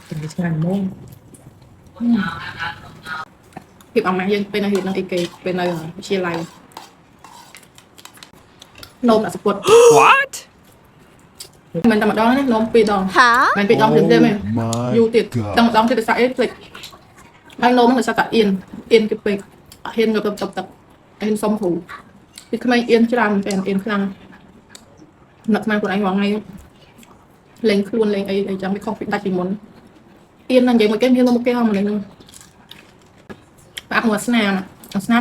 เป็นงานม่วงhiệp ông mang dân bên này hiệp năng iki bên này chia lại nôm là support What? mình tầm đó nôm pi đòn Hả? mình pi đòn thì đây mình my du tiệt God. đòn thì sẽ lịch anh nôm là sao cả yên cái pi hiên gặp tập anh xong thủ thì không anh yên chứ làm cái yên năng nợ mang của anh hoàng ngay lên luôn lên ấy chẳng biết không phải đặt gì muốn yên là vậy một cái hiên một cái không mà lên bạn mua snap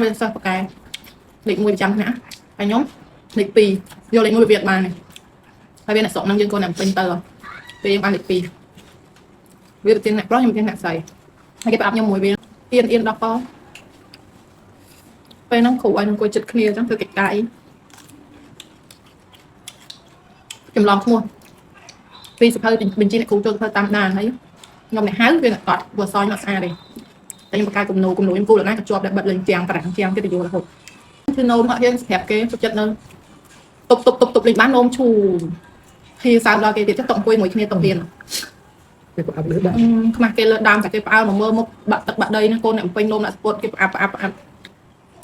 bây giờ cái lịch 10% nè anh nhóm lịch pi vô lịch người Việt mà này hai bên là sọ năng dân con làm printer thì em ăn lịch pi việc tiền nạp đó nhưng tiền nạp xài hai cái áp nhau mùi bên yên đó có bên nó khổ anh coi chật kia trong thời cái chùm lòng mua vì sự hơi bình chi này cũng cho hơi tam đàn thấy ngọc này háo viên là tọt vừa soi mà xa đi tại một cái cùng nổ em cô là nãy cho đẹp bật lên chàng cái thì vô là hột thì nô họ hiện hẹp cái chất nơ tục lịch bán nôm chù thì sao đó cái việc chất tổng quên mỗi khi tổng tiền cái của áp lưỡi bạn mà cái lợn đam cả cái bao mà mơ một bạn đây nó cô này quanh nôm là sport cái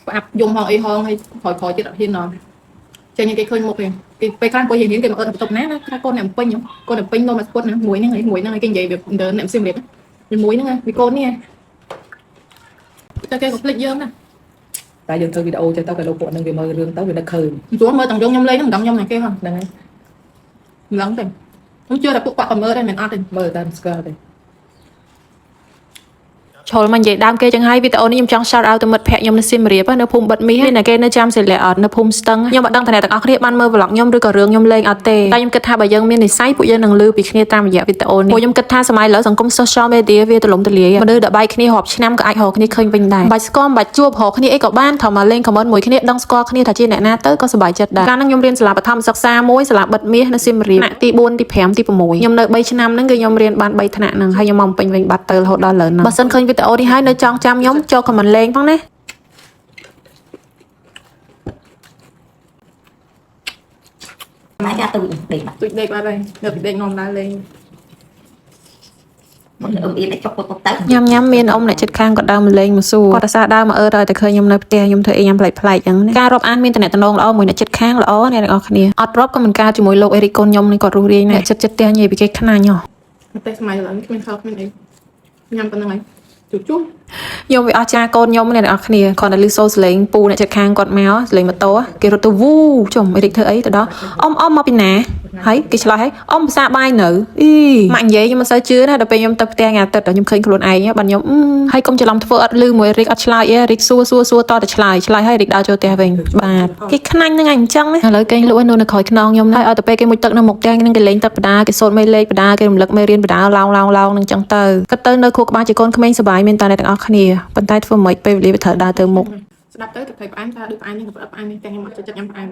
áp dùng họ ấy hơn hay khỏi chết thiên nó cho những cái khơi một cái khăn có hiện cái mà tập nát các con này quanh nhung con này quanh nôm là sport nữa muối nó cái gì việc đỡ nệm xiêm liệt muối nữa vì con nè cho cái lịch dương nè tại giờ thôi video cho tao cái đồ cuộn nên vì mơ rương tao vì nó khơi chúa mơ tầng trong nhâm lấy nó đóng nhâm này kia không này lắng tình không chưa là cuộc quạ còn mơ đây mình ăn tình mơ tam scar đây ចូលមកនិយាយដើមគេចឹងហើយវីដេអូនេះខ្ញុំចង់ shout out ទៅមិត្តភក្តិខ្ញុំនៅសៀមរាបនៅភូមិបិទមាសមានតែគេនៅចាំសិលាអត់នៅភូមិស្ទឹងខ្ញុំអត់ដឹងថាអ្នកទាំងអស់គ្នាបានមើល vlog ខ្ញុំឬក៏រឿងខ្ញុំលេងអត់ទេតែខ្ញុំគិតថាបើយើងមាននិស្ស័យពួកយើងនឹងលឺពីគ្នាតាមរយៈវីដេអូនេះពួកខ្ញុំគិតថាសម័យឥឡូវសង្គម social media វាទូលំទូលាយមនុស្សដែលបែកគ្នារាប់ឆ្នាំក៏អាចរកគ្នាឃើញវិញដែរបាច់ស្គាល់បាច់ជួបរកគ្នាអីក៏បានថើមកលេង comment មួយគ្នាដឹងស្គាល់គ្នាថាជាអ្នកណាទៅក៏សប្បាយចិត្តដែរកាលនោះខ្ញុំរៀនសាលាបឋមសិក្សាមួយសាលាបិទមាសនៅសៀមរាបថ្នាក់ទី4ទី5ទី6ខ្ញុំនៅ3ឆ្នាំហ្នឹងគឺខ្ញុំរៀនបាន3ថ្នាក់ហ្នឹងហើយខ្ញុំមកពេញវិញបាត់ទៅរហូតដល់ឥឡូវហ្នឹងបើសិនឃើញវីដេអូនេះហើយនៅចង់ចាំខ្ញុំចូល comment លេងផងណា máy ra tụi để tụi đây qua đây được đây ngon ra lên yên để cho cô tới ញ៉ាំមានអ៊ំអ្នកចិត្តខាងគាត់ដើរមកលេងមកសួរគាត់ថាដើរមកតែឃើញខ្ញុំនៅផ្ទះខ្ញុំធ្វើអីញ៉ាំប្លែកៗអញ្ចឹងការរាប់អានមានតំណែងល្អមួយអ្នកចិត្តខាងល្អអ្នកទាំងអស់គ្នាអត់រាប់ក៏មិនការជាមួយលោកអេរីកូនខ្ញុំនេះគាត់រស់រាយអ្នកចិត្តផ្ទះញ៉ៃពីគេខ្នាញហ៎ តែសម័យឡើងគ្មានខោគ្មានអីញ៉ាំប៉ុណ្ណឹងហើយជុះខ្ញុំវាអស់ចាកូនខ្ញុំអ្នកទាំងអស់គ្នាគាត់តែលឺសូរសលេងពូអ្នកចិត្តខាងគាត់មកសលេងម៉ូតូគេរត់ទៅវូចុំអេរីកធ្វើអីទៅដល់អ៊ំមកពីណាហើយគេឆ្លើយហើយអ៊ំភាសាបាយនៅអីម៉ាក់និយាយខ្ញុំមិនសូវជឿណាដល់ពេលខ្ញុំទៅផ្ទះថ្ងៃអាទិត្យខ្ញុំឃើញខ្លួនឯងបាទខ្ញុំហើយកុំច្រឡំធ្វើអត់លឺមួយរីកអត់ឆ្លើយអីរីកសួរតតែឆ្លើយហើយរីកដើរចូលផ្ទះវិញបាទគេខ្នាញ់ហ្នឹងអញ្ចឹងណាឥឡូវគេលក់នៅក្រោយខ្នងខ្ញុំហើយឲ្យទៅពេលគេមុជទឹកនៅមុខផ្ទះហ្នឹងគេលេងទឹកបដាគេសូត្រមេលេខបដាគេរំលឹកមេរៀនបដាឡោងហ្នឹងអញ្ចឹងទៅគាត់ទៅនៅខួរក្បាលជាកូនក្មេងសប្បាយមានតែអ្នកទាំងអស់គ្នាប៉ុន្តែធ្វើមិនពេលវេលាវាត្រូវដើរទៅមុខ ស្ដាប់ទៅតែផ្អែមថាដូចផ្អែមនេះក៏ផ្អែមនេះតែខ្ញុំអត់ចិត្តញ៉ាំផ្អែម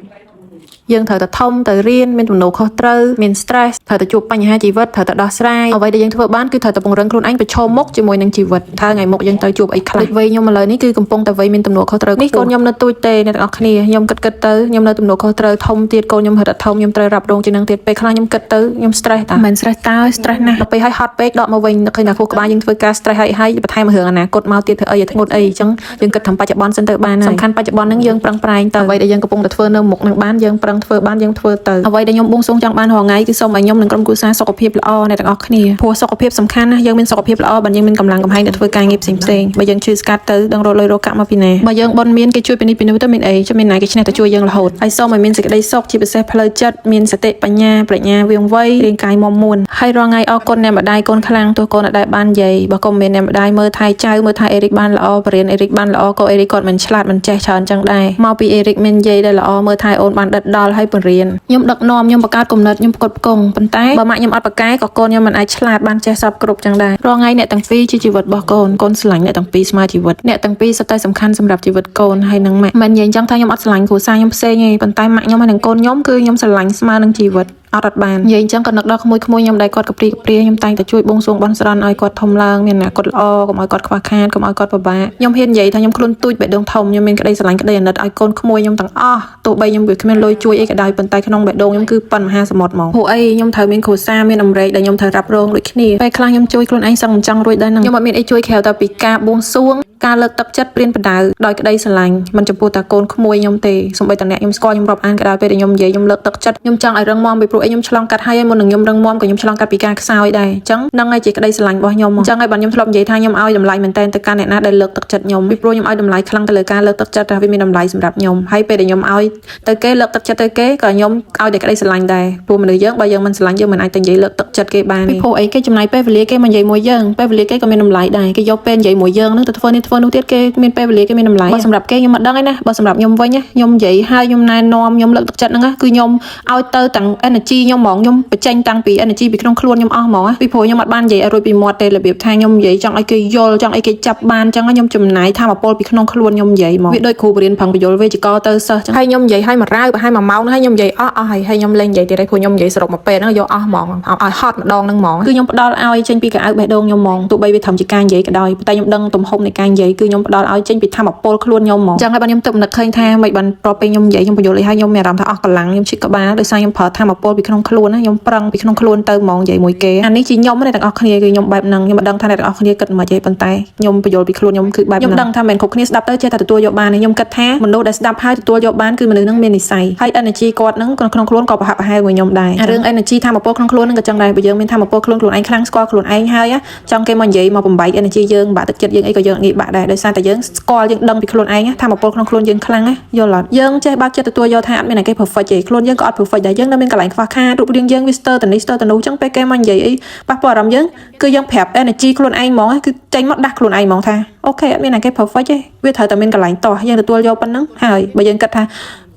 យើងត្រូវតែធំទៅរៀនមានទំនួលខុសត្រូវមាន stress ត្រូវតែជួបបញ្ហាជីវិតត្រូវតែដោះស្រាយអ្វីដែលយើងធ្វើបានគឺត្រូវតែពង្រឹងខ្លួនឯងប្រឈមមុខជាមួយនឹងជីវិតថាថ្ងៃមុខយើងត្រូវជួបអីខ្លះវ័យខ្ញុំឥឡូវនេះគឺកំពុងតែវ័យមានទំនួលខុសត្រូវនេះកូនខ្ញុំនៅទូចទេអ្នកទាំងអស់គ្នាខ្ញុំគិតទៅខ្ញុំនៅទំនួលខុសត្រូវធំទៀតកូនខ្ញុំហិតអត់ធំខ្ញុំត្រូវរ៉ាប់រងជាងនឹងទៀតពេលខ្លះខ្ញុំគិតទៅខ្ញុំ stress តាមិន stress តើ stress ណាស់ដល់ពេលឲ្យហត់ពេកដកមកវិញឃើញថាខួរក្បាលយើងធ្វើការ stress ហើយបន្ថែមរឿងអនាគតមកទៀតធ្វើអីឲ្យធ្ងន់អីអញ្ចឹងយើងគិតថាបច្ចុប្បន្នសិនទៅបានហើយសំខាន់បច្ចុប្បន្នហ្នឹងយើងប្រឹងប្រែងទៅអ្វីដែលយើងកំពុងតែធ្វើនៅមុខនឹងបានយើងប្រឹងធ្វើបានយើងធ្វើទៅអ្វីដែលខ្ញុំបួងសួងចង់បានរាល់ថ្ងៃគឺសូមឲ្យខ្ញុំនិងក្រុមគ្រួសារសុខភាពល្អអ្នកទាំងអស់គ្នាព្រោះសុខភាពសំខាន់ណាស់យើងមានសុខភាពល្អបើយើងមានកម្លាំងកំហែងដែលធ្វើការងារផ្សេងបើយើងឈឺស្កាត់ទៅដឹងរកលុយរកកាក់មកពីណាបើយើងបនមានគេជួយពីនេះពីនោះទៅមានអីចាំមានណាគេឈ្នះទៅជួយយើងរហូតហើយសូមឲ្យមានសេចក្តីសុខជាពិសេសផ្លូវចិត្តមានសតិបញ្ញាប្រាជ្ញាវាងវៃរាងកាយមាំមួនហើយរាល់ថ្ងៃអរគុណអ្នកម្ដាយកូនខ្លាំងទោះកូនអត់ដែលបាននិយាយបើកុំមានអ្នកម្ដាយមើលថែចៅមើលថែអេរីកបានល្អបរិញ្ញាអេរីកបានល្អក៏អេរីកគាត់មិនឆ្លាតមិនចេះច្រើនចឹងដែរមកពីអេរីកមាននិយាយដែលល្អមើលថែអូនបានដិតដល់ហើយបរិញ្ញាខ្ញុំដឹកនាំខ្ញុំបង្កើតគំនិតខ្ញុំផ្គត់ផ្គង់ប៉ុន្តែបើម៉ាក់ខ្ញុំអត់ប្រកែក៏កូនខ្ញុំមិនអាចឆ្លាតបានចេះសពគ្រប់ចឹងដែររាល់ថ្ងៃអ្នកទាំងពីរជាជីវិតរបស់កូនស្រឡាញ់អ្នកទាំងពីរស្មើជីវិតអ្នកទាំងពីរសុទ្ធតែសំខាន់សម្រាប់ជីវិតកូនហើយនឹងម៉ាក់មិននិយាយចឹងថាខ្ញុំអត់ស្រឡាញ់គ្រួសារខ្ញុំផ្សេងទេប៉ុន្តែម៉ាក់ខ្ញុំហើយនឹងកូនខ្ញុំគឺខ្ញុំស្រឡាញ់ស្មើនឹងជីវិត អត់បាននិយាយអញ្ចឹងក៏នឹកដល់ក្មួយៗខ្ញុំដែរគាត់កព្រីខ្ញុំតែងតែជួយបងសួងបន់ស្រន់ឲ្យគាត់ធំឡើងមានអ្នកគាត់ល្អកុំឲ្យគាត់ខ្វះខាតកុំឲ្យគាត់ពិបាកខ្ញុំហ៊ាននិយាយថាខ្ញុំខ្លួនទូចបេះដូងធំខ្ញុំមានក្តីស្រឡាញ់ក្តីអាណិតឲ្យកូនក្មួយខ្ញុំទាំងអស់ទោះបីខ្ញុំវាគ្មានលុយជួយអីក៏ដោយប៉ុន្តែក្នុងបេះដូងខ្ញុំគឺប៉ុនមហាសមុទ្រហ្មងពួកអីខ្ញុំត្រូវមានគ្រួសារមានអម្រែកដែលខ្ញុំត្រូវរ៉ាប់រងដូចគ្នាពេលខ្លះខ្ញុំជួយខ្លួនឯងសឹងមិនចង់រួចដែរហ្នឹងខ្ញុំអត់មានអីជួយក្រៅតែពីការបួងសួងការលើកទឹកចិត្តព្រៀនប្រដៅដោយក្តីស្រឡាញ់មិនចំពោះតែកូនក្មួយខ្ញុំទេសូម្បីតែអ្នកខ្ញុំស្គាល់ខ្ញុំរាប់អានក៏ដោយពេលដែលខ្ញុំនិយាយខ្ញុំលើកទឹកចិត្តខ្ញុំចង់ឲ្យរឹងមាំពីព្រោះអីខ្ញុំឆ្លងកាត់ហើយមុននឹងខ្ញុំរឹងមាំក៏ខ្ញុំឆ្លងកាត់ពីការខ្សោយដែរអញ្ចឹងហ្នឹងហើយជាក្តីស្រឡាញ់របស់ខ្ញុំអញ្ចឹងហើយបានខ្ញុំធ្លាប់និយាយថាខ្ញុំឲ្យតម្លៃមែនតើទៅកាន់អ្នកណាដែលលើកទឹកចិត្តខ្ញុំពីព្រោះខ្ញុំឲ្យតម្លៃខ្លាំងទៅលើការលើកទឹកចិត្តថាវាមានតម្លៃសម្រាប់ខ្ញុំហើយពេលដែលខ្ញុំឲ្យទៅគេលើកទឹកចិត្តទៅគេក៏ខ្ញុំឲ្យតែក្តីស្រឡាញ់ដែរព្រោះមនុស្សយើងបើយើងមិនស្រឡាញ់យើងមិនអាចទៅនិយាយលើកទឹកចិត្តគេបានពីព្រោះអីគេចំណាយពេលវេលាគេមកនិយាយមួយយើងពេលវេលាគេក៏មានតម្លៃដែរគេយកពេលនិយាយមួយយើងនឹងទៅធ្វើនេះធ្វើនោះទៀតគេមានពេលវេលាគេមានតម្លៃបើសម្រាប់គេខ្ញុំមិនដឹងទេណាបើសម្រាប់ខ្ញុំវិញខ្ញុំនិយាយហើយខ្ញុំណែនាំខ្ញុំលើកទឹកចិត្តហ្នឹងគឺខ្ញុំឲ្យទៅទាំង energy ខ្ញុំហ្មងខ្ញុំបញ្ចេញតាំងពី energy ពីក្នុងខ្លួនខ្ញុំអស់ហ្មងពីព្រោះខ្ញុំអត់បាននិយាយឲ្យរួចពីមាត់ទេរបៀបថាខ្ញុំនិយាយចង់ឲ្យគេយល់ចង់ឲ្យគេចាប់បានអញ្ចឹងខ្ញុំចំណាយថាមពលពីក្នុងខ្លួនខ្ញុំនិយាយហ្មងវាដូចគ្រូបរៀនផឹងបញ្យលវេយ្យាករណ៍ទៅសិស្សអញ្ចឹងហើយខ្ញុំនិយាយឲ្យមួយរាវប្រហែល1ម៉ោងហ្នឹងហើយខ្ញុំនិយាយអស់ហើយខ្ញុំលេងនិយាយទៀតហើយព្រោះខ្ញុំនិយាយសរុបមកពេលហ្នឹងយកអស់ហ្មងឲ្យហត់ម្ដងហ្នឹងហ្មងគឺខ្ញុំផ្ដល់ឲ្យចេញពីកៅអៅបេះដូងខ្ញុំហ្មងទោះបីវាត្រឹមជាការនិយាយក៏ដោយតែខ្ញុំដឹងទំហំនៃការនិយាយគឺខ្ញុំផ្ដល់ឲ្យចេញពីធម៌ពលខ្លួនខ្ញុំហ្មងអញ្ចឹងហើយបានខ្ញុំទឹកនឹកឃើញថាមិនបានប្រពេលខ្ញុំនិយាយខ្ញុំបញ្យល់ឲ្យខ្ញុំមានអារម្មណ៍ថាអស់កម្លាំងខ្ញុំឈឺក្បាលដោយសារខ្ញុំប្រើធម៌ពលពីក្នុងខ្លួនណាខ្ញុំប្រឹងពីក្នុងខ្លួនទៅហ្មងនិយាយមួយគេអានេះជាខ្ញុំទេទាំងអស់គ្នាគឺខ្ញុំបែបហ្នឹងខ្ញុំមិនដឹងថាអ្នកទាំងអស់គ្នាគិតមិនទេប៉ុន្តែខ្ញុំបញ្យល់ពីខ្លួនខ្ញុំគឺបែបហ្នឹងខ្ញុំដឹងថាមិនគ្រប់គ្នាស្ដាប់ទៅចេះតែទទួលយកបានខ្ញុំគិតថាមនុស្សដែលស្ដាប់ហើយទទួលយកបានគឺមនុស្សហ្នឹងមាននិស្ស័យហើយ energy គាត់ហ្នឹងក្នុងខ្លួនក៏ប្រហាក់ប្រហែលមួយខ្ញុំដែររឿង energy ធម៌ពលក្នុងខ្លួនហ្នឹងក៏ចឹងដែរបើយើងមានធម៌ពលខ្លួនឯងខ្លាំងស្គាល់ខ្លួនឯងហើយចង់គេមកនិយាយមកបំបែក energy យើងបាក់ទឹកចិត្តយើងអីក៏យើងងាយបាក់ដែរដោយសារតែយើងស្គាល់យើងដឹងពីខ្លួនឯងធម៌ពលក្នុងខ្លួនយើងខ្លាំងណាយល់អត់យើងចេះបើកចិត្តទទួលយកថាអត់មានអ្នកគេ perfect ទេខ្លួនយើងក៏អត់ perfect ដែរយើងនៅមានកន្លែងខ្វះខាតរូបរាងយើងវាស្ទើរទៅនេះស្ទើរទៅនោះចឹងពេលគេមកនិយាយអីប៉ះពាល់អារម្មណ៍យើងគឺយើងប្រាប់ energy ខ្លួនឯងហ្មងគឺចេញមកដាស់ខ្លួនឯងហ្មងថាអូខេអត់មានអ្នកគេ perfect ទេវាត្រូវតែមានកន្លែងតោះយើងទទួលយកប៉ុណ្ណឹងហើយបើយើងគិតថា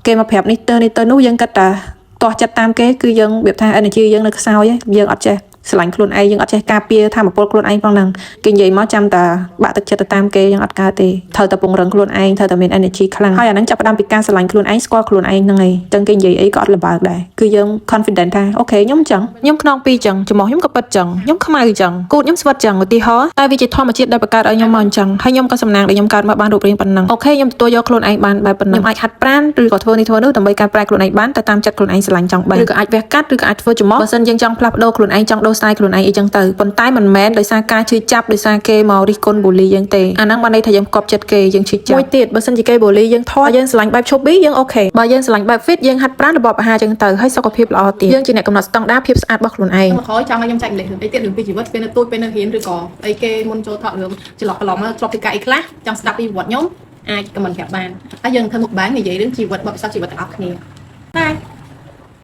គេមកប្រាប់នេះទៅនោះយើងគិតថាតោះចិត្តតាមគេគឺយើងវាថា energy យើងនៅខ្សោយយើងអត់ចេះស្រឡាញ់ខ្លួនឯងយើងអត់ចេះការពារធម៌ពលខ្លួនឯងផងហ្នឹងគេនិយាយមកចាំតែបាក់ទឹកចិត្តទៅតាមគេយើងអត់កើតទេត្រូវតែពង្រឹងខ្លួនឯងត្រូវតែមាន energy ខ្លាំងហើយអាហ្នឹងចាប់ផ្ដើមពីការស្រឡាញ់ខ្លួនឯងស្គាល់ខ្លួនឯងហ្នឹងឯងចឹងគេនិយាយអីក៏អត់លំបាកដែរគឺយើង confident ថាអូខេខ្ញុំចឹងខ្ញុំខ្នងពីចឹងចំោះខ្ញុំក៏ពិតចឹងខ្ញុំខ្មៅចឹងគូតខ្ញុំស្វិតចឹងឧទាហរណ៍តែវាជាធម្មជាតិដែលបង្កើតឲ្យខ្ញុំមកអញ្ចឹងហើយខ្ញុំក៏សំណាងដែលខ្ញុំកើតមកបានរូបរាងប៉ុណ្ណឹងអូខេខ្ញុំទទួលយកខ្លួនឯងបានបែបប៉ុណ្ណឹងខ្ញុំអាចហាត់ប្រាណឬក៏ធ្វើនេះធ្វើនោះដើម្បីកែប្រែខ្លួនឯងបានទៅតាមចិត្តខ្លួនឯងស្រឡាញ់ចង់បានឬក៏អាចវះកាត់ឬក៏អាចធ្វើចំោះបើសិនយើងចង់ផ្លាស់ប្ដូរខ្លួនឯងចង់ដូរ style ខ្លួនឯងអីចឹងទៅប៉ុន្តែមិនមែនដោយសារការជឿចាប់ដោយសារគេមករិះគន់បូលីយើងទេអាហ្នឹងបានន័យថាយើងកប់ចិត្តគេយើងជឿចាប់មួយទៀតបើសិនជាគេបូលីយើងថយយើងស្រឡាញ់បែប chubby យើងអូខេបើយើងស្រឡាញ់បែប fit យើងហាត់ប្រាណរបបអាហារចឹងទៅហើយសុខភាពល្អទៀតយើងជាអ្នកកំណត់ស្តង់ដារភាពស្អាតរបស់ខ្លួនឯងមកក្រោយចង់ឲ្យខ្ញុំចែកម្លេចរឿងអីទៀតរឿងពីជីវិតពេលនៅទូចពេលនៅរៀនឬក៏អីគេមុនចូលថតរឿងច្រឡំមកធ្លាប់ពីកាយអីខ្លះចង់ស្ដាប់ពីប្រវត្តិខ្ញុំអាច comment ប្រាប់បានហើយយើងធ្វើមុខបាននិយាយរឿងជីវិតបបិសោះជីវិតទាំងអស់គ្នាបាយ